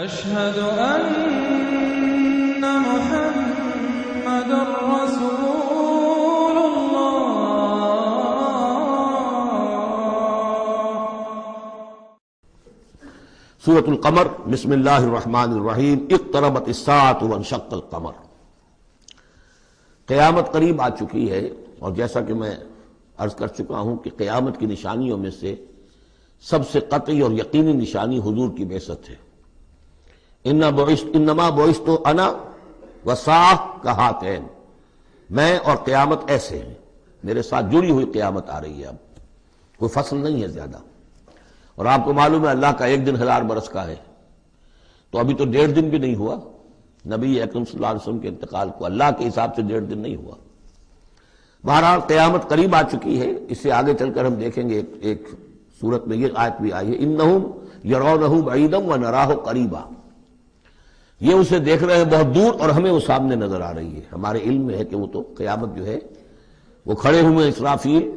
أشهد أن محمد رسول الله. سورۃ القمر. بسم اللہ الرحمن الرحیم. اقتربت الساعۃ وانشق القمر. قیامت قریب آ چکی ہے، اور جیسا کہ میں عرض کر چکا ہوں کہ قیامت کی نشانیوں میں سے سب سے قطعی اور یقینی نشانی حضور کی بعثت ہے. انما بعثت انا والساعۃ کہاتین، میں اور قیامت ایسے ہیں، میرے ساتھ جڑی ہوئی قیامت آ رہی ہے. اب کوئی فصل نہیں ہے زیادہ، اور آپ کو معلوم ہے اللہ کا ایک دن 1000 برس کا ہے، تو ابھی تو 1.5 دن بھی نہیں ہوا نبی اکرم صلی اللہ علیہ وسلم کے انتقال کو. اللہ کے حساب سے 1.5 دن نہیں ہوا. بہرحال قیامت قریب آ چکی ہے. اس سے آگے چل کر ہم دیکھیں گے ایک سورت میں یہ آیت بھی آئی ہے، انہم یرونہ بعیدا ونراہ قریبا. یہ اسے دیکھ رہے ہیں بہت دور، اور ہمیں وہ سامنے نظر آ رہی ہے. ہمارے علم میں ہے کہ وہ تو قیامت جو ہے وہ کھڑے ہوئے اسرافیل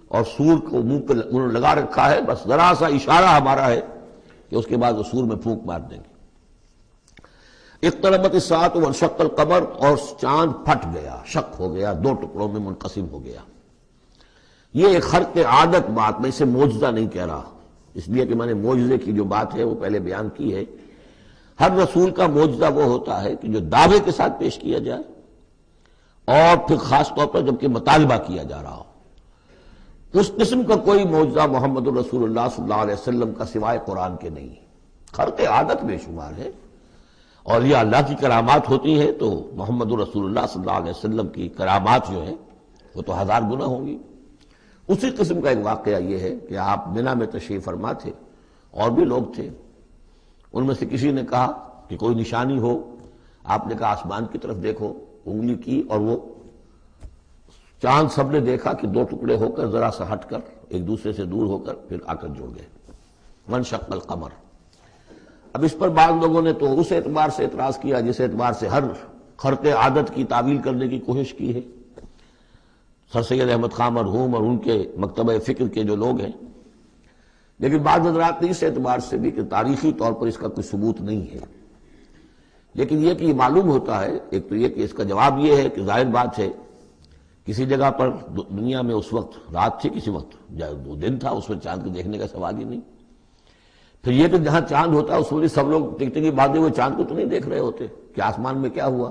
اور سور کو منہ پہ انہوں نے لگا رکھا ہے، بس ذرا سا اشارہ ہمارا ہے کہ اس کے بعد وہ سور میں پھونک مار دیں گے. اقتربت الساعۃ وانشق القمر، اور چاند پھٹ گیا، شق ہو گیا، 2 ٹکڑوں میں منقسم ہو گیا. یہ ایک خرق عادت بات، میں اسے معجزہ نہیں کہہ رہا، اس لیے کہ میں نے معجزے کی جو بات ہے وہ پہلے بیان کی ہے. ہر رسول کا معجزہ وہ ہوتا ہے کہ جو دعوے کے ساتھ پیش کیا جائے، اور پھر خاص طور پر جبکہ مطالبہ کیا جا رہا ہو. اس قسم کا کوئی معجزہ محمد الرسول اللہ صلی اللہ علیہ وسلم کا سوائے قرآن کے نہیں. خرق عادت بے شمار ہے، اور یہ اللہ کی کرامات ہوتی ہیں تو محمد الرسول اللہ صلی اللہ علیہ وسلم کی کرامات جو ہیں وہ تو 1000 گنا ہوں گی. اسی قسم کا ایک واقعہ یہ ہے کہ آپ منا میں تشریف فرما تھے، اور بھی لوگ تھے. ان میں سے کسی نے کہا کہ کوئی نشانی ہو. آپ نے کہا آسمان کی طرف دیکھو، انگلی کی، اور وہ چاند سب نے دیکھا کہ 2 ٹکڑے ہو کر ذرا سا ہٹ کر ایک دوسرے سے دور ہو کر پھر آ کر جڑ گئے. وانشق القمر. اب اس پر بعض لوگوں نے تو اس اعتبار سے اعتراض کیا جس اعتبار سے ہر خرق عادت کی تعویل کرنے کی کوشش کی ہے سر سید احمد خان مرحوم اور ان کے مکتبہ فکر کے جو لوگ ہیں. لیکن بعض حضرات نے اس اعتبار سے بھی کہ تاریخی طور پر اس کا کوئی ثبوت نہیں ہے. لیکن یہ کہ یہ معلوم ہوتا ہے، ایک تو یہ کہ اس کا جواب یہ ہے کہ ظاہر بات ہے کسی جگہ پر دنیا میں اس وقت رات تھی، کسی وقت وہ دن تھا، اس میں چاند کو دیکھنے کا سوال ہی نہیں. پھر یہ کہ جہاں چاند ہوتا ہے اس میں سب لوگ ٹکٹکی باندھے ہوئے چاند کو تو نہیں دیکھ رہے ہوتے کہ آسمان میں کیا ہوا،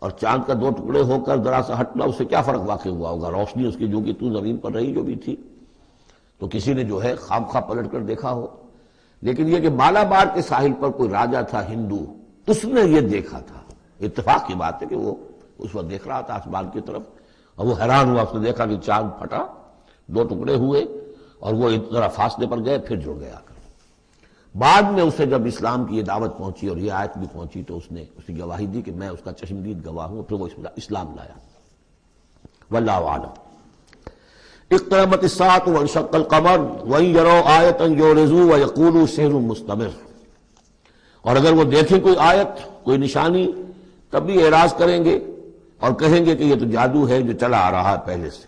اور چاند کا 2 ٹکڑے ہو کر ذرا سا ہٹنا اس سے کیا فرق واقع ہوا ہوگا. روشنی اس کی جو کہ تو زمین پر رہی جو بھی تھی، تو کسی نے جو ہے خام خواہ پلٹ کر دیکھا ہو. لیکن یہ کہ مالابار کے ساحل پر کوئی راجا تھا ہندو، اس نے یہ دیکھا تھا. اتفاق کی بات ہے کہ وہ اس وقت دیکھ رہا تھا آسمان کی طرف، اور وہ حیران ہوا. اس نے دیکھا کہ چاند پھٹا، 2 ٹکڑے ہوئے، اور وہ ذرا فاصلے پر گئے پھر جڑ گیا. بعد میں اسے جب اسلام کی یہ دعوت پہنچی اور یہ آیت بھی پہنچی تو اس نے اس کی گواہی دی کہ میں اس کا چشمدید گواہ ہوں. پھر وہ اسلام لایا. واللہ اعلم. اقتربت الساعۃ وانشق القمر وان يروا آیۃ یعرضوا ویقولوا سحر مستمر. اور اگر وہ دیکھیں کوئی آیت، کوئی نشانی، تب بھی اعراض کریں گے اور کہیں گے کہ یہ تو جادو ہے جو چلا آ رہا ہے پہلے سے.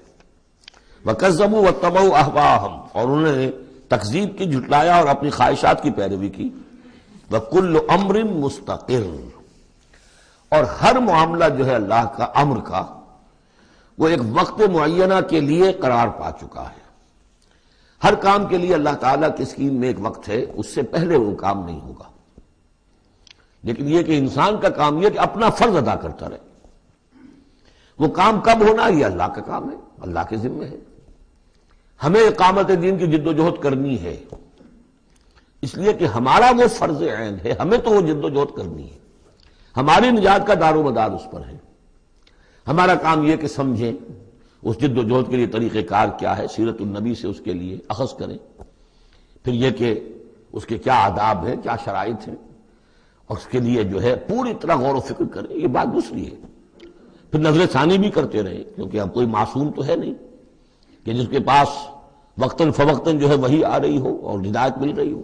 وکذبوا واتبعوا اہواءهم. اور انہوں نے تکذیب کی، جھٹلایا اور اپنی خواہشات کی پیروی کی. وکل امر مستقر. اور ہر معاملہ جو ہے اللہ کا امر کا وہ ایک وقت معینہ کے لیے قرار پا چکا ہے. ہر کام کے لیے اللہ تعالیٰ کی اسکیم میں ایک وقت ہے، اس سے پہلے وہ کام نہیں ہوگا. لیکن یہ کہ انسان کا کام یہ کہ اپنا فرض ادا کرتا رہے. وہ کام کب ہونا یہ اللہ کا کام ہے، اللہ کے ذمہ ہے. ہمیں اقامت دین کی جد و جہد کرنی ہے، اس لیے کہ ہمارا وہ فرض عین ہے، ہمیں تو وہ جد و جہد کرنی ہے. ہماری نجات کا دار و مدار اس پر ہے. ہمارا کام یہ کہ سمجھیں اس جد و جہد کے لیے طریقہ کار کیا ہے، سیرت النبی سے اس کے لیے اخذ کریں. پھر یہ کہ اس کے کیا آداب ہیں، کیا شرائط ہیں، اور اس کے لیے جو ہے پوری طرح غور و فکر کریں. یہ بات دوسری ہے. پھر نظر ثانی بھی کرتے رہیں، کیونکہ اب کوئی معصوم تو ہے نہیں کہ جس کے پاس وقتاً فوقتاً جو ہے وہی آ رہی ہو اور ہدایت مل رہی ہو.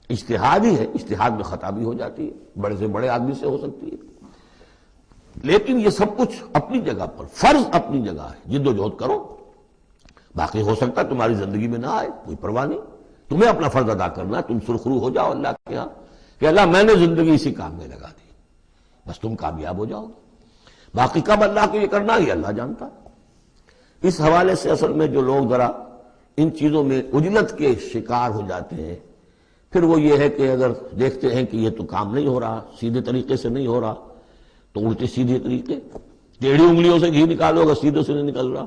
اجتہاد ہی ہے، اجتہاد میں خطا بھی ہو جاتی ہے، بڑے سے بڑے آدمی سے ہو سکتی ہے. لیکن یہ سب کچھ اپنی جگہ پر، فرض اپنی جگہ ہے، جد و جہد کرو. باقی ہو سکتا ہے تمہاری زندگی میں نہ آئے، کوئی پرواہ نہیں. تمہیں اپنا فرض ادا کرنا، تم سرخرو ہو جاؤ اللہ کے ہاں کہ اللہ میں نے زندگی اسی کام میں لگا دی، بس تم کامیاب ہو جاؤ گے، باقی کب اللہ کو یہ کرنا یہ اللہ جانتا۔ اس حوالے سے اصل میں جو لوگ ذرا ان چیزوں میں عجلت کے شکار ہو جاتے ہیں، پھر وہ یہ ہے کہ اگر دیکھتے ہیں کہ یہ تو کام نہیں ہو رہا، سیدھے طریقے سے نہیں ہو رہا، تو الٹے سیدھے طریقے، ٹیڑھی انگلیوں سے گھی نکالو اگر سیدھے سے نہیں نکل رہا،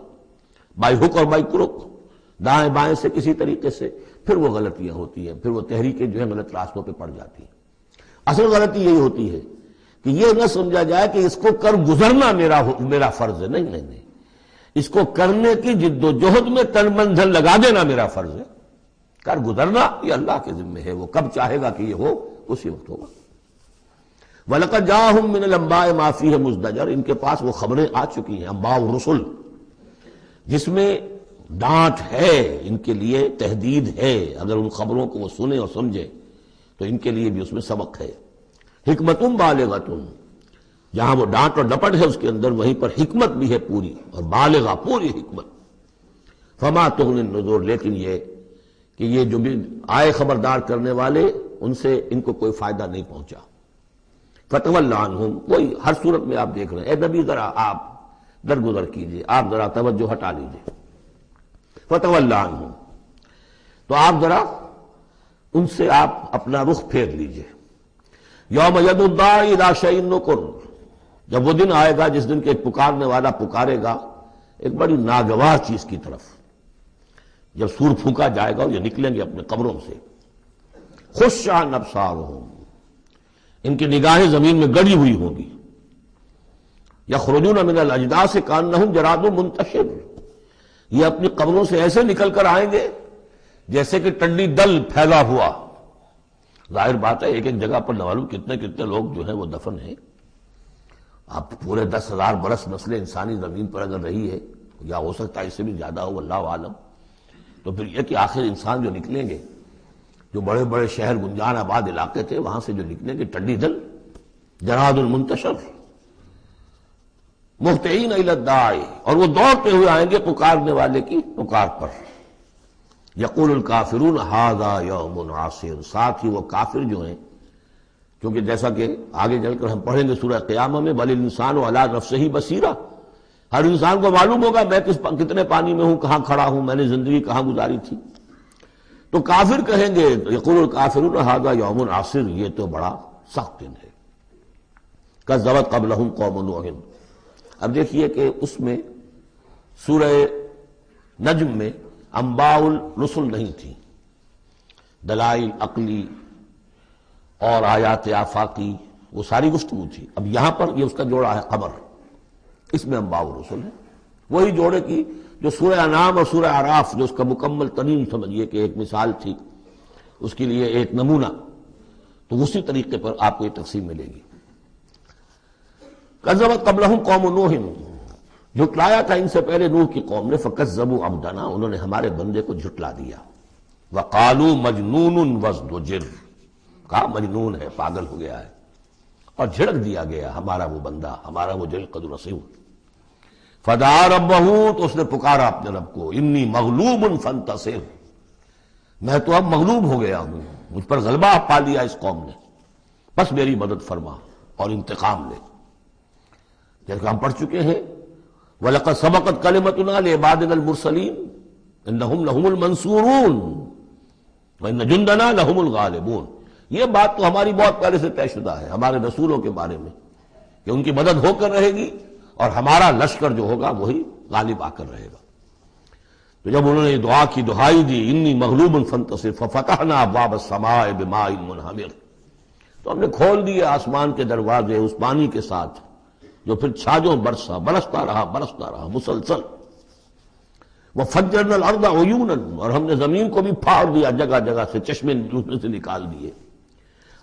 بائی ہک اور بائی کرک، دائیں بائیں سے کسی طریقے سے، پھر وہ غلطیاں ہوتی ہیں، پھر وہ تحریکیں جو ہے غلط راستوں پہ پڑ جاتی ہیں۔ اصل غلطی یہی ہوتی ہے کہ یہ نہ سمجھا جائے کہ اس کو کر گزرنا میرا فرض ہے، نہیں نہیں نہیں، اس کو کرنے کی جد و جہد میں تن من دھن لگا دینا میرا فرض ہے، کر گزرنا یہ اللہ کے ذمہ ہے، وہ کب چاہے گا کہ یہ ہو اسی وقت ہوگا۔ وَلَقَدْ جَاءَهُم مِّنَ الْأَنبَاءِ مَا فِيهِ مُزْدَجَرٌ، ان کے پاس وہ خبریں آ چکی ہیں، انباء الرسل، جس میں ڈانٹ ہے، ان کے لیے تہدید ہے، اگر ان خبروں کو وہ سنیں اور سمجھے تو ان کے لیے بھی اس میں سبق ہے۔ حکمتٌ بالغۃ، جہاں وہ ڈانٹ اور ڈپٹ ہے اس کے اندر، وہیں پر حکمت بھی ہے پوری، اور بالغہ پوری حکمت۔ فما تغنی النذر، لیکن یہ کہ یہ جو بھی آئے خبردار کرنے والے، ان سے ان کو کوئی فائدہ نہیں پہنچا۔ فتول عنہم، وہی ہر صورت میں آپ دیکھ رہے ہیں، اے نبی ذرا آپ درگزر کیجئے، آپ ذرا توجہ ہٹا لیجئے۔ فتول عنہم، تو آپ ذرا ان سے آپ اپنا رخ پھیر لیجئے۔ یوم ید الداعی الی شیء نکر، جب وہ دن آئے گا جس دن کے ایک پکارنے والا پکارے گا ایک بڑی ناگوار چیز کی طرف، جب سور پھونکا جائے گا اور یہ نکلیں گے اپنے قبروں سے۔ خش عن ابصارہم، ان کی نگاہیں زمین میں گڑی ہوئی ہوں گی۔ یخرجون من الاجداث کانہم جراد منتشر، یہ اپنی قبروں سے ایسے نکل کر آئیں گے جیسے کہ ٹنڈی دل پھیلا ہوا۔ ظاہر بات ہے ایک ایک جگہ پر نہ معلوم کتنے کتنے لوگ جو ہیں وہ دفن ہیں۔ اب پورے 10,000 برس نسل انسانی زمین پر اگر رہی ہے، یا ہو سکتا ہے اس سے بھی زیادہ ہو، اللہ عالم، تو پھر یہ کہ آخر انسان جو نکلیں گے، جو بڑے بڑے شہر گنجان آباد علاقے تھے وہاں سے جو نکلیں گے ٹنڈی دل، جراد المنتشر، مہطعین الی الداعی، اور وہ دوڑتے ہوئے آئیں گے پکارنے والے کی پکار پر۔ یقول الکافرون ھذا یوم عسیر، ساتھ ہی وہ کافر جو ہیں، کیونکہ جیسا کہ آگے چل کر ہم پڑھیں گے سورہ قیامہ میں، بل الانسان علی نفسہ بصیرہ، ہر انسان کو معلوم ہوگا میں کتنے پانی میں ہوں، کہاں کھڑا ہوں، میں نے زندگی کہاں گزاری تھی۔ تو کافر کہیں گے، یقول الکافرون ھذا یوم عسیر، یہ تو بڑا سخت دن ہے۔ کذبت قبلہم قوم نوح، اب دیکھیے کہ اس میں سورہ نجم میں انباء الرسل نہیں تھی، دلائل عقلی اور آیات آفاقی وہ ساری گفتگو تھی۔ اب یہاں پر یہ اس کا جوڑا ہے خبر، اس میں انباء الرسل ہے، وہی جوڑے کی جو سورہ انعام اور سورہ اعراف جو اس کا مکمل ترین سمجھیے کہ ایک مثال تھی، اس کے لیے ایک نمونہ، تو اسی طریقے پر آپ کو یہ تقسیم ملے گی۔ کذبت قبلہم قوم نوح، جھٹلایا تھا ان سے پہلے نوح کی قوم نے، فکذبوا عبدنا، انہوں نے ہمارے بندے کو جھٹلا دیا۔ وقالوا مجنون وازدجر، کہا مجنون ہے، پاگل ہو گیا ہے، اور جھڑک دیا گیا ہمارا وہ بندہ، ہمارا وہ جلیل قدر رسول۔ فدعا ربہ، تو اس نے پکارا اپنے رب کو، انی مغلوب فانتصر، میں تو اب مغلوب ہو گیا ہوں، مجھ پر غلبہ پا لیا اس قوم نے، بس میری مدد فرما اور انتقام لے۔ جیسے ہم پڑھ چکے ہیں، وَلَقَدْ سَبَقَتْ كَلِمَتُنَا لِعِبَادِنَا الْمُرْسَلِينَ إِنَّهُمْ لَهُمُ الْمَنْصُورُونَ وَإِنَّ جُنْدَنَا لَهُمُ الْغَالِبُونَ، یہ بات تو ہماری بہت پہلے سے طے شدہ ہے ہمارے رسولوں کے بارے میں کہ ان کی مدد ہو کر رہے گی اور ہمارا لشکر جو ہوگا وہی غالب آ کر رہے گا۔ تو جب انہوں نے دعا کی، دہائی دی، انی مغلوب فانتصر ففتحنا ابواب السماء بماء منہمر، تو ہم نے کھول دیے آسمان کے دروازے اس پانی کے ساتھ جو پھر چھاجوں برستا رہا مسلسل۔ وفجرنا الارض عیونا، اور ہم نے زمین کو بھی پھاڑ دیا جگہ جگہ سے، چشمے اس میں سے نکال دیے۔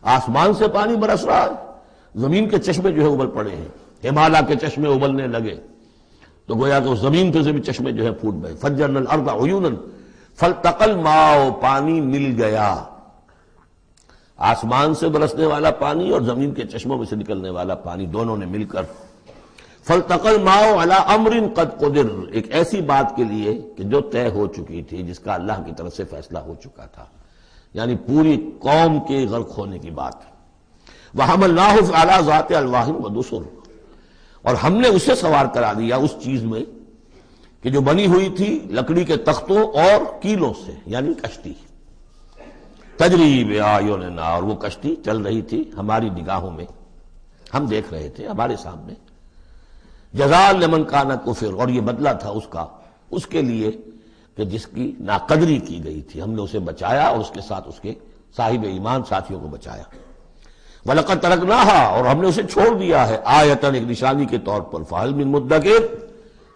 آسمان سے پانی برس رہا ہے، زمین کے چشمے جو ہے ابل پڑے ہیں، ہمالیہ کے چشمے ابلنے لگے، تو گویا کہ اس زمین پہ سے بھی چشمے جو ہے پھوٹ گئے۔ فجرنا الارض عیونا فالتقى الماء، پانی مل گیا، آسمان سے برسنے والا پانی اور زمین کے چشموں میں سے نکلنے والا پانی، دونوں نے مل کر فالتقى الماء على امر قد قدر، ایک ایسی بات کے لیے کہ جو طے ہو چکی تھی، جس کا اللہ کی طرف سے فیصلہ ہو چکا تھا، یعنی پوری قوم کے غرق ہونے کی بات۔ وَحَمَلْنَاهُ عَلَى ذَاتِ أَلْوَاحٍ وَدُسُرٍ، اور ہم نے اسے سوار کرا دیا اس چیز میں کہ جو بنی ہوئی تھی لکڑی کے تختوں اور کیلوں سے، یعنی کشتی، تجری بِأَعْيُنِنَا، اور وہ کشتی چل رہی تھی ہماری نگاہوں میں، ہم دیکھ رہے تھے ہمارے سامنے، جزاء لمن کان کفر، اور یہ بدلہ تھا اس کا، اس کے لیے کہ جس کی ناقدری کی گئی تھی، ہم نے اسے بچایا اور اس کے ساتھ اس کے صاحب ایمان ساتھیوں کو بچایا۔ وَلَقَدْ تَرَكْنَاهَا، اور ہم نے اسے چھوڑ دیا ہے، آیتاً، ایک نشانی کے طور پر، فَهَلْ مِن مُدَّكِرٍ،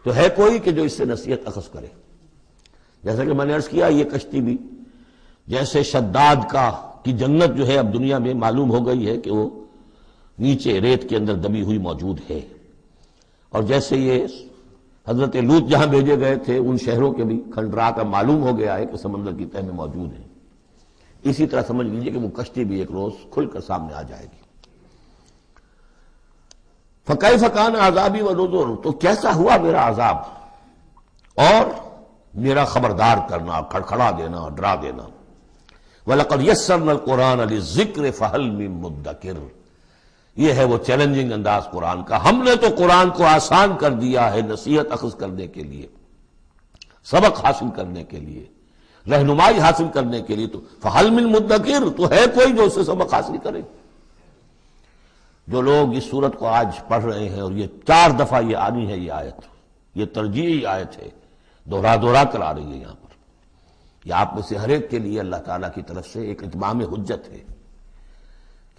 تو ہے کوئی کہ جو اس سے نصیحت اخذ کرے۔ جیسا کہ میں نے عرض کیا، یہ کشتی بھی جیسے شداد کی جنت جو ہے اب دنیا میں معلوم ہو گئی ہے کہ وہ نیچے ریت کے اندر دبی ہوئی موجود ہے، اور جیسے یہ حضرت لوط جہاں بھیجے گئے تھے ان شہروں کے بھی کھنڈرا کا معلوم ہو گیا ہے کہ سمندر کی تہ میں موجود ہیں، اسی طرح سمجھ لیجئے کہ وہ کشتی بھی ایک روز کھل کر سامنے آ جائے گی۔ فَكَيْفَ كَانَ عَذَابِي وَنُذُرِ، تو کیسا ہوا میرا عذاب اور میرا خبردار کرنا، کھڑکھڑا دینا اور ڈرا دینا۔ وَلَقَدْ يَسَّرْنَا الْقُرْآنَ لِلذِّكْرِ فَهَلْ مِن مُدَّكِرٍ، یہ ہے وہ چیلنجنگ انداز قرآن کا، ہم نے تو قرآن کو آسان کر دیا ہے نصیحت اخذ کرنے کے لیے، سبق حاصل کرنے کے لیے، رہنمائی حاصل کرنے کے لیے، تو فَهَلْ مِن مُدَّكِرٍ، تو ہے کوئی جو اس سے سبق حاصل کرے۔ جو لوگ اس صورت کو آج پڑھ رہے ہیں، اور یہ 4 دفعہ یہ آنی ہے، یہ آیت، یہ ترجیحی آیت ہے، دوہرا کر آ رہی ہے یہاں پر، یہ آپ میں سے ہر ایک کے لیے اللہ تعالیٰ کی طرف سے ایک اتمام حجت ہے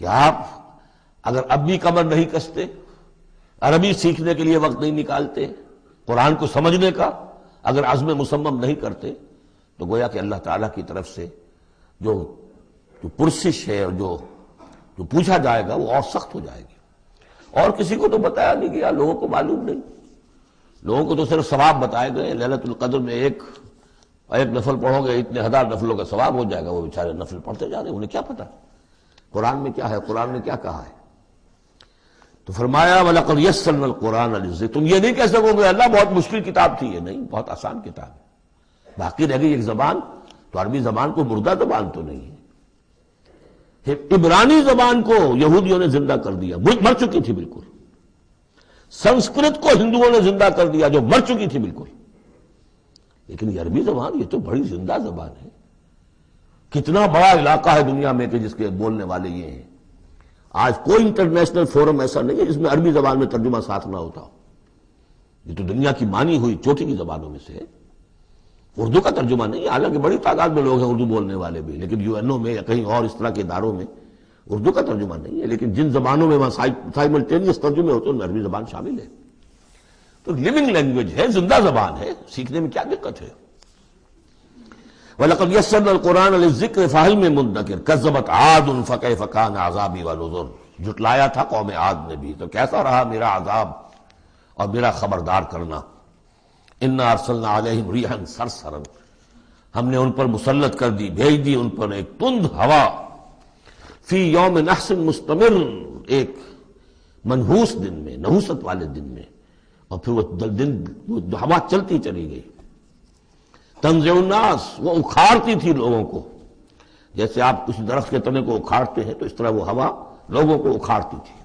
کہ آپ اگر اب بھی کمر نہیں کستے، عربی سیکھنے کے لیے وقت نہیں نکالتے، قرآن کو سمجھنے کا اگر عزم مصمم نہیں کرتے، تو گویا کہ اللہ تعالیٰ کی طرف سے جو پرسش ہے اور جو پوچھا جائے گا وہ اور سخت ہو جائے گی۔ اور کسی کو تو بتایا نہیں گیا، لوگوں کو معلوم نہیں، لوگوں کو تو صرف ثواب بتائے گئے، ليلۃ القدر میں ایک نفل پڑھو گے اتنے 1000 نفلوں کا ثواب ہو جائے گا، وہ بیچارے نفل پڑھتے جا رہے ہیں، انہیں کیا پتا قرآن میں کیا ہے، قرآن نے کیا کہا ہے۔ تو فرمایا وَلَقَدْ يَسَّرْنَا الْقُرْآنَ لِلذِّكْرِ، تم یہ نہیں کہہ سکو گے اللہ بہت مشکل کتاب تھی، یہ نہیں، بہت آسان کتاب ہے۔ باقی رہ گئی ایک زبان، تو عربی زبان کو مردہ زبان تو نہیں ہے، عبرانی زبان کو یہودیوں نے زندہ کر دیا، مر چکی تھی بالکل، سنسکرت کو ہندوؤں نے زندہ کر دیا جو مر چکی تھی بالکل، لیکن یہ عربی زبان یہ تو بڑی زندہ زبان ہے۔ کتنا بڑا علاقہ ہے دنیا میں کہ جس کے بولنے والے یہ ہیں، آج کوئی انٹرنیشنل فورم ایسا نہیں ہے جس میں عربی زبان میں ترجمہ ساتھ نہ ہوتا ہو، یہ تو دنیا کی مانی ہوئی چوٹی کی زبانوں میں سے ہے۔ اردو کا ترجمہ نہیں، حالانکہ بڑی تعداد میں لوگ ہیں اردو بولنے والے بھی، لیکن UN میں یا کہیں اور اس طرح کے اداروں میں اردو کا ترجمہ نہیں ہے، لیکن جن زبانوں میں وہاں سائملٹینیس ترجمے ہوتے ہیں ان میں عربی زبان شامل ہے، تو لیونگ لینگویج ہے، زندہ زبان ہے، سیکھنے میں کیا دقت ہے۔ وَلَقَدْ يَسَّرْنَا الْقُرْآنَ لِلذِّكْرِ فَهَلْ مِن مُدَّكِرٍ كَذَّبَتْ عَادٌ فَكَيْفَ كَانَ عَذَابِي وَنُذُرِ، جھٹلایا تھا قوم عاد نے بھی، تو کیسا رہا میرا عذاب اور میرا خبردار کرنا۔ اِنَّا أَرْسَلْنَا عَلَيْهِمْ رِيحًا صَرْصَرًا، ہم نے ان پر مسلط کر دی، بھیج دی ان پر ایک تند ہوا، فی یوم نحس مستمر، ایک منحوس دن میں، نحوست والے دن میں، اور پھر وہ ہوا چلتی چلی گئی۔ تنزع الناس، وہ اکھاڑتی تھی لوگوں کو، جیسے آپ کسی درخت کے تنے کو اکھاڑتے ہیں تو اس طرح وہ ہوا لوگوں کو اکھاڑتی تھی۔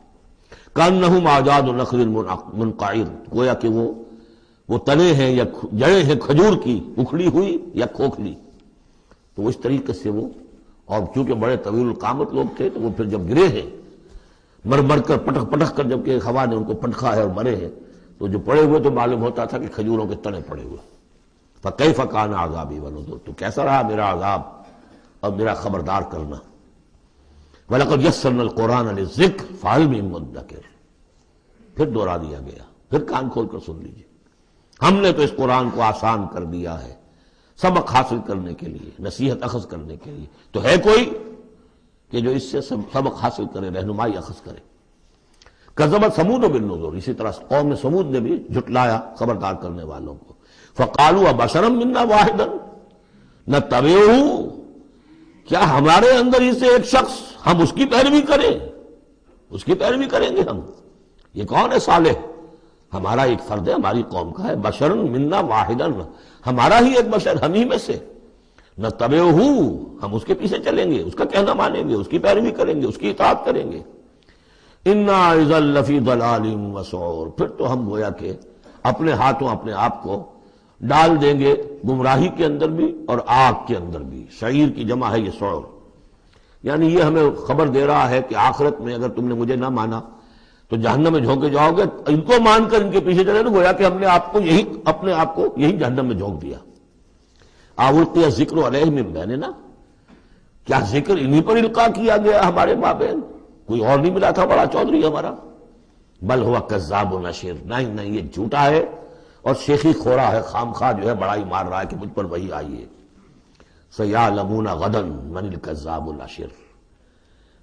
کأنہم اعجاز نخل منقعر، گویا کہ وہ تنے ہیں یا جڑیں ہیں کھجور کی اکھڑی ہوئی یا کھوکھلی، تو اس طریقے سے وہ، اور چونکہ بڑے طویل القامت لوگ تھے تو وہ پھر جب گرے ہیں مر کر پٹک کر، جب کہ ہوا نے ان کو پٹکا ہے اور مرے ہیں، تو جو پڑے ہوئے تو معلوم ہوتا تھا کہ کھجوروں کے تنے پڑے ہوئے۔ فَكَيْفَ كَانَ عَذَابِي وَنُذُرِ، تو کیسا رہا میرا عذاب اور میرا خبردار کرنا۔ وَلَقَدْ يَسَّرْنَا الْقُرْآنَ لِلذِّكْرِ فَهَلْ مِن مُدَّكِرٍ، پھر دوہرا دیا گیا، پھر کان کھول کر سن لیجیے، ہم نے تو اس قرآن کو آسان کر دیا ہے سبق حاصل کرنے کے لیے، نصیحت اخذ کرنے کے لیے، تو ہے کوئی کہ جو اس سے سبق حاصل کرے، رہنمائی اخذ کرے۔ کذبت ثمود بالنذر، اسی طرح قوم ثمود نے بھی جھٹلایا خبردار کرنے والوں کو۔ فقالوا ابشرا منا واحدا نتبعہ، کیا ہمارے اندر ہی سے ایک شخص ہم اس کی پیروی کریں، اس کی پیروی کریں گے ہم؟ یہ کون ہے صالح؟ ہمارا ایک فرد ہے، ہماری قوم کا ہے، بشر منا واحدا، ہمارا ہی ایک بشر، ہم ہی میں سے، نتبعہ، ہم اس کے پیچھے چلیں گے، اس کا کہنا مانیں گے، اس کی پیروی کریں گے، اس کی اطاعت کریں گے۔ انا اذا لفی ضلال وسعور، پھر تو ہم گویا کہ اپنے ہاتھوں اپنے آپ کو ڈال دیں گے گمراہی کے اندر بھی اور آگ کے اندر بھی۔ شعیر کی جمع ہے یہ سعور، یعنی یہ ہمیں خبر دے رہا ہے کہ آخرت میں اگر تم نے مجھے نہ مانا تو جہنم میں جھونکے جاؤ گے، ان کو مان کر ان کے پیچھے چلے تو گویا کہ ہم نے اپنے آپ کو یہی جہنم میں جھونک دیا۔ آورتی ذکر علیہ من بیننا، کیا ذکر انہی پر القاء کیا گیا ہمارے مابین؟ کوئی اور نہیں ملا تھا بڑا چودھری ہمارا؟ بل ہوا کذاب و نشر، نہیں یہ جھوٹا ہے اور شیخی خورا ہے، خام خواہ جو ہے بڑائی مار رہا ہے کہ مجھ پر وہی آئی ہے۔ سیعلمون غدا من الکذاب الاشر،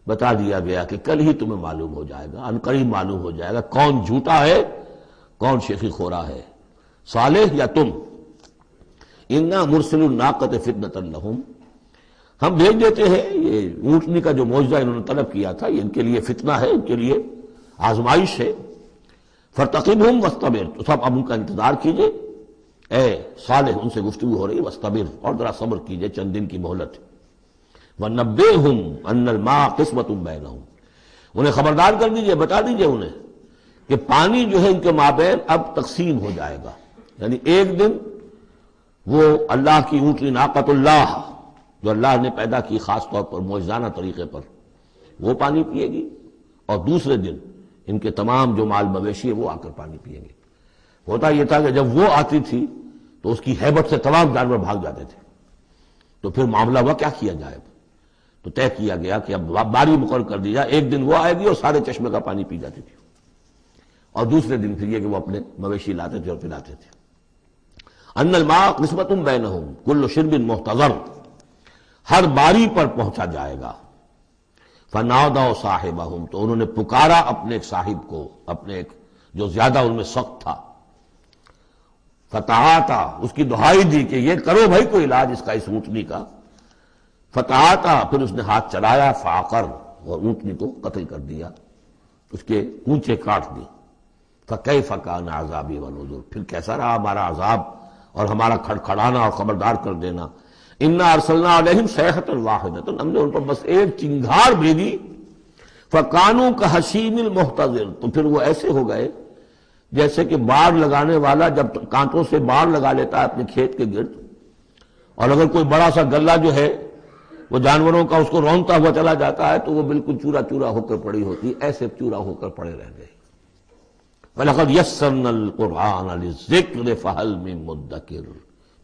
بتا دیا گیا کہ کل ہی تمہیں معلوم ہو جائے گا، عنقریب معلوم ہو جائے گا کون جھوٹا ہے کون شیخی خورا ہے، صالح یا تم۔ انا مرسل الناقۃ فتنۃ لہم، ہم بھیج دیتے ہیں یہ اونٹنی کا جو معجزہ انہوں نے طلب کیا تھا، یہ ان کے لیے فتنہ ہے، ان کے لیے آزمائش ہے۔ فارتقبہم واصطبر، تو سب اب ان کا انتظار کیجئے۔ اے صالح ان سے گفتگو ہو رہی، واصطبر، اور ذرا صبر کیجئے، چند دن کی مہلت۔ وَنَبِّئْهُمْ أَنَّ الْمَاءَ قِسْمَةٌ بَيْنَهُمْ، انہیں خبردار کر دیجئے، بتا دیجئے انہیں کہ پانی جو ہے ان کے مابین اب تقسیم ہو جائے گا، یعنی ایک دن وہ اللہ کی اونٹنی ناقۃ اللہ جو اللہ نے پیدا کی خاص طور پر معجزانہ طریقے پر، وہ پانی پیے گی، اور دوسرے دن ان کے تمام جو مال مویشی ہے وہ آ کر پانی پیئیں گے۔ ہوتا یہ تھا کہ جب وہ آتی تھی تو اس کی ہیبت سے تمام جانور بھاگ جاتے تھے، تو پھر معاملہ ہوا کیا کیا جائے، تو طے کیا گیا کہ اب باری مقرر کر دی جائے، ایک دن وہ آئے گی اور سارے چشمے کا پانی پی جاتی تھی، اور دوسرے دن پھر یہ کہ وہ اپنے مویشی لاتے تھے اور پلاتے تھے۔ ان الماء قسمۃ بینہم کل شرب محتضر، ہر باری پر پہنچا جائے گا۔ فنادوا صاحبہم، تو انہوں نے پکارا اپنے ایک صاحب کو، اپنے ایک جو زیادہ ان میں سخت تھا۔ فتعاتا، اس کی دہائی دی کہ یہ کرو بھائی کوئی علاج اس کا، اس اونٹنی کا۔ فتعاتا، پھر اس نے ہاتھ چلایا، فعقر، اور اونٹنی کو قتل کر دیا، اس کے کونچے کاٹ دی۔ فکیف کان عذابی ونذر، پھر کیسا رہا ہمارا عذاب اور ہمارا کھڑکھڑانا اور خبردار کر دینا۔ انا ارسلنا علیہم صیحۃ واحدۃ، ہم نے ان پر بس ایک چنگھار بھیجی۔ فکانوا کحشیم المحتضر، تو پھر وہ ایسے ہو گئے جیسے کہ باڑ لگانے والا جب کانٹوں سے باڑ لگا لیتا ہے اپنے کھیت کے گرد، اور اگر کوئی بڑا سا گلہ جو ہے وہ جانوروں کا اس کو رونتا ہوا چلا جاتا ہے تو وہ بالکل چورا چورا ہو کر پڑی ہوتی، ایسے چورا ہو کر پڑے رہ گئے۔ وَلَقَدْ يَسَّرْنَا الْقُرْآنَ لِلذِّكْرِ فَهَلْ مِن مُدَّكِرٍ،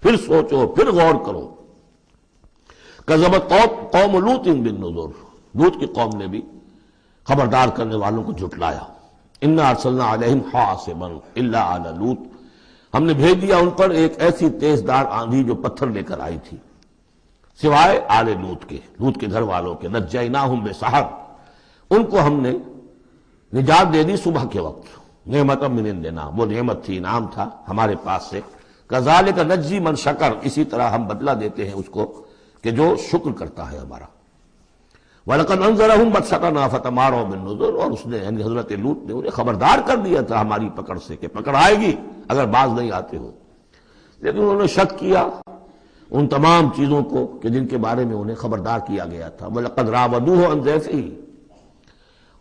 پھر سوچو، پھر غور کرو۔ کذبت قوم لوط بالنذر، لوط کی قوم نے بھی خبردار کرنے والوں کو جھٹلایا۔ انا ارسلنا علیہم حاصبا الا آل لوط، ہم نے بھیج دیا ان پر ایک ایسی تیز دار آندھی جو پتھر لے کر آئی تھی، سوائے آل لوط کے گھر والوں کے۔ نجیناہم بسحر، ان کو ہم نے نجات دے دی صبح کے وقت۔ نعمت من عندنا، وہ نعمت تھی، انعام تھا ہمارے پاس سے۔ کذالک نجزی من شکر، اسی طرح ہم بدلہ دیتے ہیں اس کو کہ جو شکر کرتا ہے ہمارا۔ وَلَقَدْ أَنذَرَهُمْ بَطْشَتَنَا فَتَمَارَوْا بِالنُّذُرِ، اور اس نے یعنی حضرت لوط نے انہیں خبردار کر دیا تھا ہماری پکڑ سے کہ پکڑ آئے گی اگر باز نہیں آتے ہو، لیکن انہوں نے شک کیا ان تمام چیزوں کو کہ جن کے بارے میں انہیں خبردار کیا گیا تھا۔ وَلَقَدْ رَاوَدُوهُ عَنْ ضَيْفِهِ،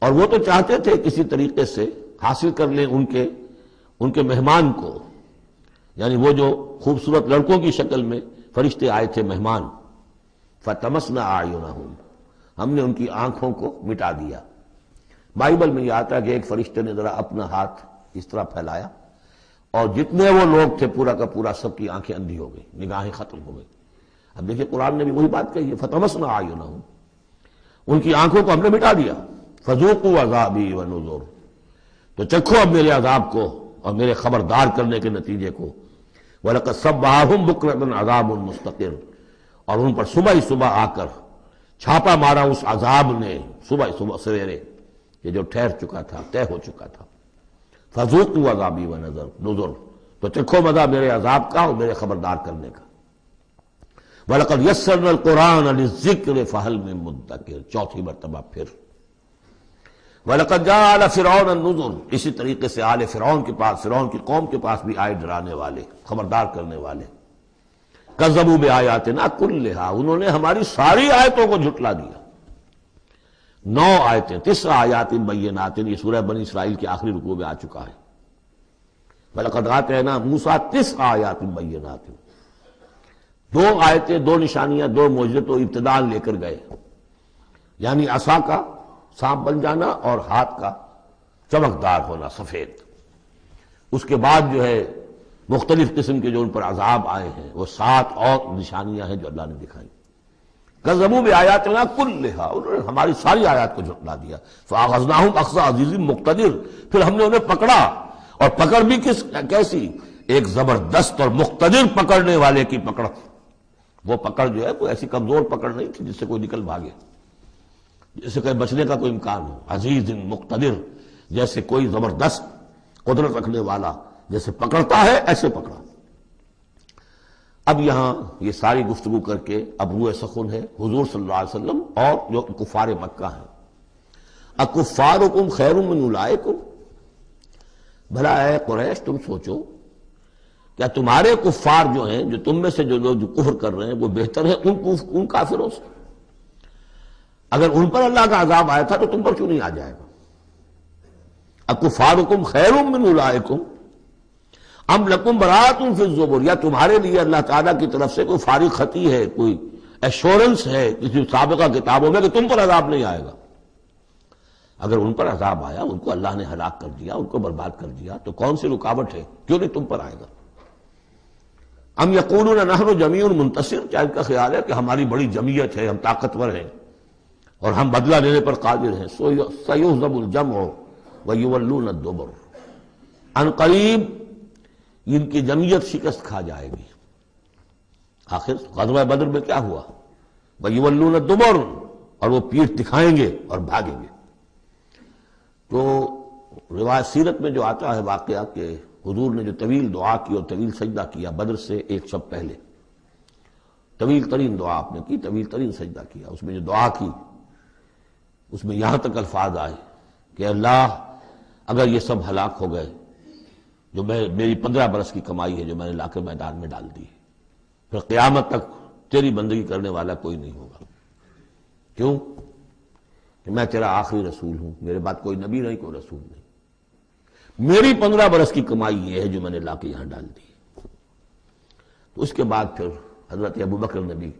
اور وہ تو چاہتے تھے کسی طریقے سے حاصل کر لیں ان کے مہمان کو، یعنی وہ جو خوبصورت لڑکوں کی شکل میں فرشتے آئے تھے مہمان۔ فَطَمَسْنَا أَعْيُنَهُمْ، ہم نے ان کی آنکھوں کو مٹا دیا۔ بائبل میں یہ آتا ہے کہ ایک فرشتے نے ذرا اپنا ہاتھ اس طرح پھیلایا اور جتنے وہ لوگ تھے پورا کا پورا سب کی آنکھیں اندھی ہو گئی، نگاہیں ختم ہو گئی۔ اب دیکھیں قرآن نے بھی وہی بات کہی ہے، فَطَمَسْنَا أَعْيُنَهُمْ، ان کی آنکھوں کو ہم نے مٹا دیا۔ فَذُوقُوا عَذَابِي وَنُذُرِ، تو چکھو اب میرے عذاب کو اور میرے خبردار کرنے کے نتیجے کو۔ وَلَقَدْ صَبَّحَهُمْ بُكْرَةً عَذَابٌ مُسْتَقِرٌ، اور ان پر صبح ہی صبح آ کر چھاپا مارا اس عذاب نے، صبح سویرے یہ جو ٹھہر چکا تھا، طے ہو چکا تھا۔ فَذُوقُوا عَذَابِي وَنُذُرِ، تو چکھو مزہ میرے عذاب کا اور میرے خبردار کرنے کا۔ وَلَقَدْ يَسَّرْنَا الْقُرْآنَ لِلذِّكْرِ فَهَلْ مِن مُدَّكِرٍ، چوتھی مرتبہ پھر۔ وَلَقَدْ جَاءَ آلَ فِرْعَوْنَ النُّذُرُ، اسی طریقے سے آل فرعون کے پاس، فرعون کی قوم کے پاس بھی آئے ڈرانے والے، خبردار کرنے والے۔ کذبوا بآیاتنا کلھا، انہوں نے ہماری ساری آیتوں کو جھٹلا دیا۔ 9 آیتیں، 9 آیات بینات، یہ سورہ بنی اسرائیل کے آخری رکوع میں آ چکا ہے۔ وَلَقَدْ آتَيْنَا مُوسَىٰ 9 آیات بینات، 2 آیتیں، 2 نشانیاں، 2 معجزے تو ابتداء لے کر گئے، یعنی عصا کا سانپ بن جانا اور ہاتھ کا چمکدار ہونا سفید۔ اس کے بعد جو ہے مختلف قسم کے جو ان پر عذاب آئے ہیں وہ 7 اور نشانیاں ہیں جو اللہ نے دکھائی۔ کذبوا بآیاتنا کلھا، انہوں نے ہماری ساری آیات کو جھٹلا دیا۔ فاخذناہم اخذ عزیز مقتدر، پھر ہم نے انہیں پکڑا، اور پکڑ بھی کیسی؟ ایک زبردست اور مقتدر پکڑنے والے کی پکڑ۔ وہ پکڑ جو ہے وہ ایسی کمزور پکڑ نہیں تھی جس سے کوئی نکل بھاگے، جس سے کہیں بچنے کا کوئی امکان ہو۔ عزیز مقتدر، جیسے کوئی زبردست قدرت رکھنے والا جیسے پکڑتا ہے ایسے پکڑا۔ اب یہاں یہ ساری گفتگو کر کے اب روئے سخن ہے حضور صلی اللہ علیہ وسلم اور جو کفار مکہ ہیں۔ اکفارکم خیر من اولئکم، بھلا اے قریش تم سوچو کیا تمہارے کفار جو ہیں، جو تم میں سے جو لوگ جو کفر کر رہے ہیں، وہ بہتر ہے ان کافروں سے؟ اگر ان پر اللہ کا عذاب آیا تھا تو تم پر کیوں نہیں آ جائے گا؟ اکفارکم خیر من اولئکم ام لکم براۃ فی الزبر، یا تمہارے لیے اللہ تعالیٰ کی طرف سے کوئی فارغ خطی ہے، کوئی ایشورنس ہے کسی سابقہ کتابوں میں کہ تم پر عذاب نہیں آئے گا؟ اگر ان پر عذاب آیا، ان کو اللہ نے ہلاک کر دیا، ان کو برباد کر دیا، تو کون سی رکاوٹ ہے؟ کیوں نہیں تم پر آئے گا؟ ام یقولون نحن جمیع منتصر، کیا ان کا خیال ہے کہ ہماری بڑی جمعیت ہے، ہم طاقتور ہیں اور ہم بدلہ لینے پر قادر ہیں؟ سیہزم الجمع ویولون الدبر، ان قریب ان کی جمعیت شکست کھا جائے گی۔ آخر غزوہ بدر میں کیا ہوا؟ ویولون الدبر، اور وہ پیٹھ دکھائیں گے اور بھاگیں گے۔ تو روایت سیرت میں جو آتا ہے واقعہ کہ حضور نے جو طویل دعا کی اور طویل سجدہ کیا بدر سے ایک شب پہلے، طویل ترین دعا آپ نے کی، طویل ترین سجدہ کیا، اس میں جو دعا کی اس میں یہاں تک الفاظ آئے کہ اللہ اگر یہ سب ہلاک ہو گئے جو میری 15 برس کی کمائی ہے جو میں نے لا کے میدان میں ڈال دی، پھر قیامت تک تیری بندگی کرنے والا کوئی نہیں ہوگا۔ کیوں؟ کہ میں تیرا آخری رسول ہوں، میرے بعد کوئی نبی نہیں، کوئی رسول نہیں، میری 15 برس کی کمائی یہ ہے جو میں نے لا کے یہاں ڈال دی۔ تو اس کے بعد پھر حضرت ابوبکر نے بھی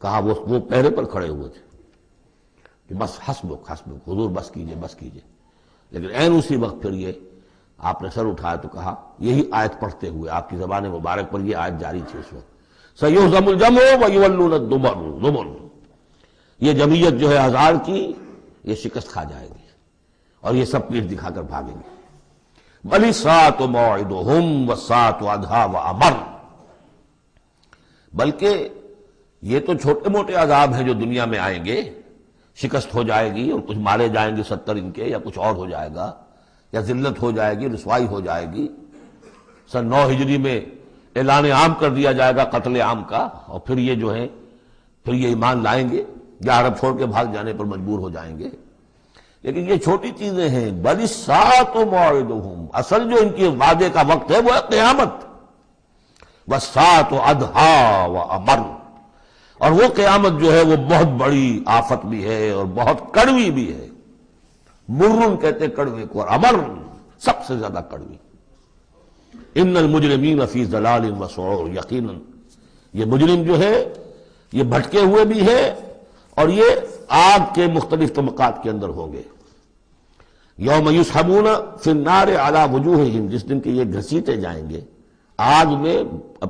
کہا، وہ پہرے پر کھڑے ہوئے تھے کہ بس حسبک حسبک، حضور بس کیجئے بس کیجئے، لیکن عین اسی وقت پھر یہ آپ نے سر اٹھایا تو کہا، یہی آیت پڑھتے ہوئے آپ کی زبان مبارک پر یہ آیت جاری تھی اس وقت، سیہزم الجمع ویولون الدبر، یہ جمعیت جو ہے 1000 کی یہ شکست کھا جائے گی اور یہ سب پیٹھ دکھا کر بھاگیں گے۔ بل الساعۃ موعدہم والساعۃ ادھیٰ وامر، بلکہ یہ تو چھوٹے موٹے عذاب ہیں جو دنیا میں آئیں گے، شکست ہو جائے گی اور کچھ مارے جائیں گے 70 ان کے، یا کچھ اور ہو جائے گا، یا ذلت ہو جائے گی، رسوائی ہو جائے گی۔ سن 9 ہجری میں اعلان عام کر دیا جائے گا قتل عام کا، اور پھر یہ جو ہے پھر یہ ایمان لائیں گے یا عرب چھوڑ کے بھاگ جانے پر مجبور ہو جائیں گے۔ لیکن یہ چھوٹی چیزیں ہیں۔ بل الساعۃ موعدہم، اصل جو ان کے وعدے کا وقت ہے وہ ہے قیامت۔ والساعۃ ادھیٰ وامر، اور وہ قیامت جو ہے وہ بہت بڑی آفت بھی ہے اور بہت کڑوی بھی ہے۔ مرن کہتے کڑوے کو، اور امر سب سے زیادہ کڑوی۔ ان المجرمین فی ضلال وسعور، یقیناً یہ مجرم جو ہے یہ بھٹکے ہوئے بھی ہے اور یہ آگ کے مختلف طبقات کے اندر ہوں گے۔ یوم یسحبون فی النار علی وجوہہم، جس دن کے یہ گھسیٹے جائیں گے آگ میں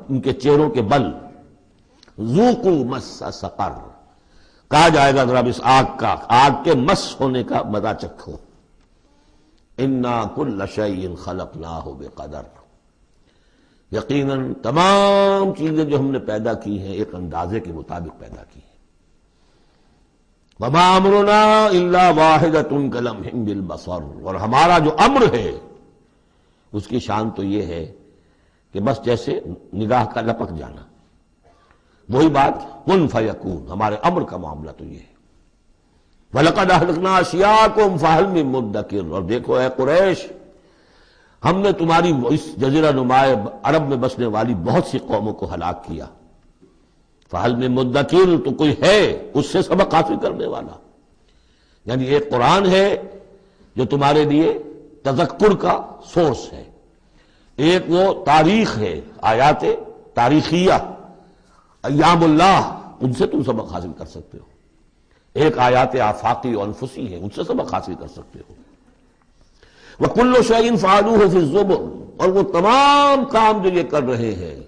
ان کے چہروں کے بل۔ ذوقوا مس سقر، کہا جائے گا ذرا اس آگ کے مس ہونے کا مزہ چکھو۔ انا کل شیء خلقناہ بقدر، یقیناً تمام چیزیں جو ہم نے پیدا کی ہیں ایک اندازے کے مطابق پیدا کی ہیں۔ وما امرنا الا واحدۃ کلمح بالبصر، اور ہمارا جو امر ہے اس کی شان تو یہ ہے کہ بس جیسے نگاہ کا لپک جانا، وہی بات کن فیکون، ہمارے امر کا معاملہ تو یہ ہے۔ وَلَقَدْ أَهْلَكْنَا أَشْيَاعَكُمْ فَهَلْ مِن مُدَّكِرٍ، اور دیکھو اے قریش، ہم نے تمہاری اس جزیرہ نما عرب میں بسنے والی بہت سی قوموں کو ہلاک کیا۔ فَهَلْ مِن مُدَّكِرٍ، تو کوئی ہے اس سے سبق حاصل کرنے والا؟ یعنی ایک قرآن ہے جو تمہارے لیے تذکر کا سورس ہے، ایک وہ تاریخ ہے، آیات تاریخیہ، ایام اللہ، ان سے تم سبق حاصل کر سکتے ہو، ایک آیات آفاقی و انفسی ہے، ان سے سبق حاصل کر سکتے ہو۔ وَكُلُّ شَيْءٍ فَعَلُوهُ فِي الزُّبُرِ، اور وہ تمام کام جو یہ کر رہے ہیں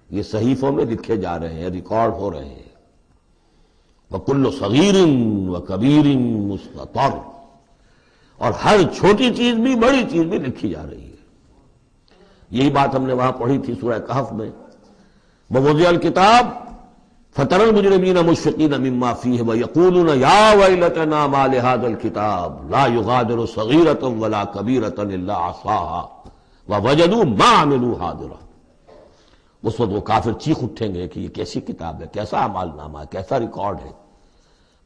یہ صحیفوں میں لکھے جا رہے ہیں، ریکارڈ ہو رہے ہیں۔ وَكُلُّ صَغِيرٍ وَكَبِيرٍ مُسْتَطَرٌ، اور ہر چھوٹی چیز بھی بڑی چیز بھی لکھی جا رہی ہے۔ یہی بات ہم نے وہاں پڑھی تھی سورہ کہف میں، وَوُضِعَ الْكِتَابُ فَتَرَى الْمُجْرِمِينَ مُشْفِقِينَ مِمَّا فِيهِ وَيَقُولُونَ يَا وَيْلَتَنَا مَا لِهَذَا الْكِتَابِ لَا يُغَادِرُ صَغِيرَةً وَلَا كَبِيرَةً إِلَّا أَحْصَاهَا وَوَجَدُوا مَا عَمِلُوا حَاضِرًا۔ اس وقت وہ کافر چیخ اٹھیں گے کہ یہ کیسی کتاب ہے، کیسا اعمال نامہ ہے، کیسا ریکارڈ ہے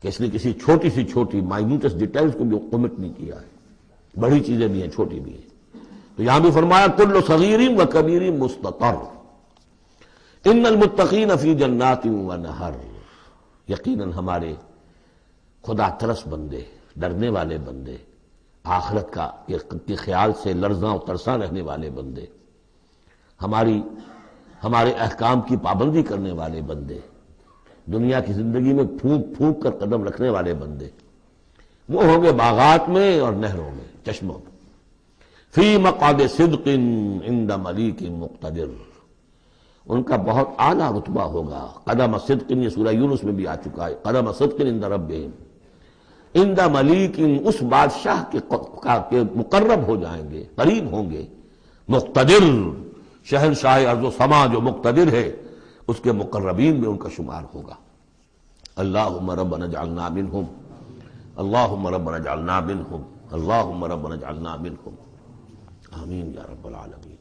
کہ اس نے کسی چھوٹی سی چھوٹی مائنوٹس ڈیٹیلز کو بھی کمٹ نہیں کیا ہے، بڑی چیزیں بھی ہیں چھوٹی بھی ہیں۔ تو یہاں بھی فرمایا کل صغیر و کبیر مستطر، ان المتقین فی جنات و نہر، یقیناً ہمارے خدا ترس بندے، ڈرنے والے بندے، آخرت کے خیال سے لرزاں و ترساں رہنے والے بندے، ہمارے احکام کی پابندی کرنے والے بندے، دنیا کی زندگی میں پھونک پھونک کر قدم رکھنے والے بندے، وہ ہوں گے باغات میں اور نہروں میں، چشموں میں، فی مقعد صدق عند ملیک مقتدر، ان کا بہت اعلیٰ رتبہ ہوگا۔ قدم صدق، یہ سورہ یونس میں بھی آ چکا ہے، قدم صدق عند ربہم، عند ملیک، اس بادشاہ کے مقرب ہو جائیں گے، قریب ہوں گے، مقتدر، شہنشاہ ارض و سما جو مقتدر ہے اس کے مقربین میں ان کا شمار ہوگا۔ اللہم ربنا اجعلنا منہم، اللہم ربنا اجعلنا منہم، اللہم ربنا اجعلنا منہم، آمین یا رب العالمین۔